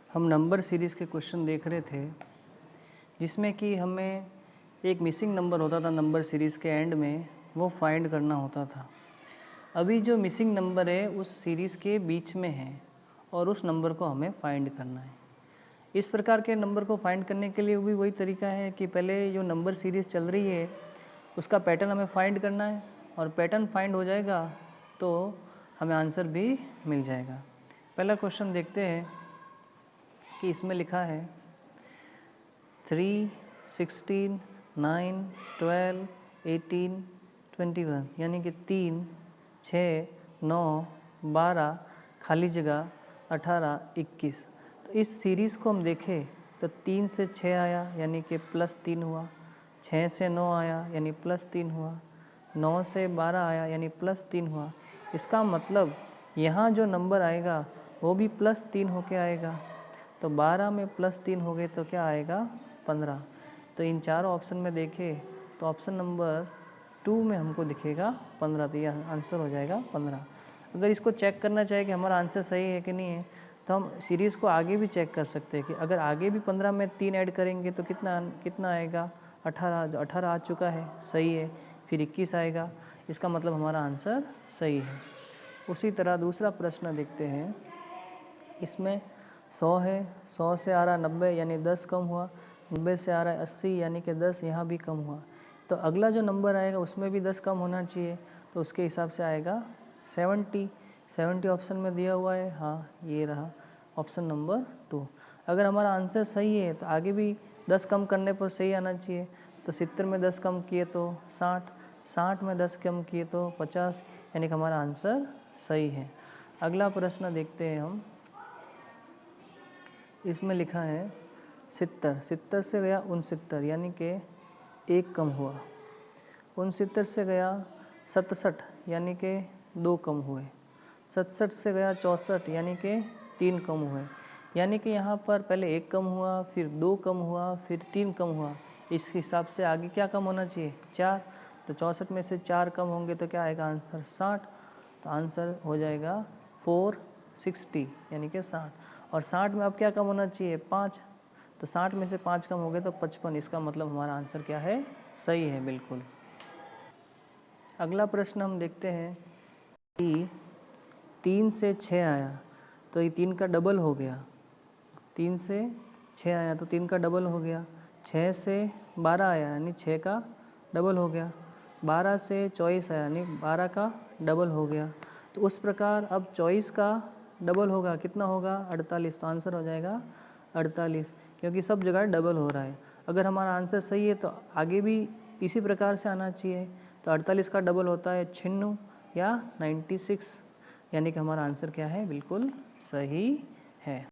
हम number series के question देख रहे थे जिसमें कि हमें एक मिसिंग नंबर होता था नंबर सीरीज़ के एंड में, वो फाइंड करना होता था। अभी जो मिसिंग नंबर है उस सीरीज़ के बीच में है और उस नंबर को हमें फाइंड करना है। इस प्रकार के नंबर को फाइंड करने के लिए भी वही तरीका है कि पहले जो नंबर सीरीज़ चल रही है उसका पैटर्न हमें फाइंड करना है और पैटर्न फाइंड हो जाएगा तो हमें आंसर भी मिल जाएगा। पहला क्वेश्चन देखते हैं कि इसमें लिखा है 3, 16, 9, 12, 18, 21 यानी कि 3, 6, 9, 12 खाली जगह 18, 21। तो इस सीरीज़ को हम देखें तो 3 से 6 आया यानी कि +3 हुआ, 6 से 9 आया यानी +3 हुआ, 9 से 12 आया यानी +3 हुआ। इसका मतलब यहाँ जो नंबर आएगा वो भी +3 होके आएगा। तो 12 में +3 हो गए तो क्या आएगा 15। तो इन चारों ऑप्शन में देखें तो ऑप्शन नंबर 2 में हमको दिखेगा 15, तो यह आंसर हो जाएगा 15। अगर इसको चेक करना चाहे कि हमारा आंसर सही है कि नहीं है तो हम सीरीज़ को आगे भी चेक कर सकते हैं कि अगर आगे भी 15 में 3 ऐड करेंगे तो कितना आएगा 18। जो 18 आ चुका है सही है, फिर 21 आएगा, इसका मतलब हमारा आंसर सही है। उसी तरह दूसरा प्रश्न देखते हैं। इसमें 100 है, 100 से आ रहा 90 यानी 10 कम हुआ, 90 से आ रहा है 80 यानी कि 10 यहाँ भी कम हुआ। तो अगला जो नंबर आएगा उसमें भी 10 कम होना चाहिए, तो उसके हिसाब से आएगा 70 ऑप्शन में दिया हुआ है। हाँ, ये रहा ऑप्शन नंबर 2। अगर हमारा आंसर सही है तो आगे भी 10 कम करने पर सही आना चाहिए। तो 70 में 10 कम किए तो 60, 60 में 10 कम किए तो 50, यानी कि हमारा आंसर सही है। अगला प्रश्न देखते हैं हम। इसमें लिखा है 70 से गया 69 यानी कि 1 कम हुआ, 69 से गया 67 यानी कि 2 कम हुए, 67 से गया 64 यानी कि 3 कम हुए। यानी कि यहाँ पर पहले 1 कम हुआ, फिर 2 कम हुआ, फिर 3 कम हुआ। इस हिसाब से आगे क्या कम होना चाहिए 4। तो 64 में से 4 कम होंगे तो क्या आएगा आंसर 60। तो आंसर हो जाएगा 460 यानी कि 60। और 60 में अब क्या कम होना चाहिए 5। तो 60 में से 5 कम हो गए तो 55। इसका मतलब हमारा आंसर क्या है सही है बिल्कुल। अगला प्रश्न हम देखते हैं कि 3 से 6 आया तो ये 3 का डबल हो गया। 3 से 6 आया तो 3 का डबल हो गया। 6 से 12 आया यानी 6 का डबल हो गया। 12 से 24 आया यानी 12 का डबल हो गया। तो उस प्रकार अब 24 का डबल होगा, कितना होगा 48। तो आंसर हो जाएगा 48, क्योंकि सब जगह डबल हो रहा है। अगर हमारा आंसर सही है तो आगे भी इसी प्रकार से आना चाहिए। तो 48 का डबल होता है 96 या 96, यानी कि हमारा आंसर क्या है बिल्कुल सही है।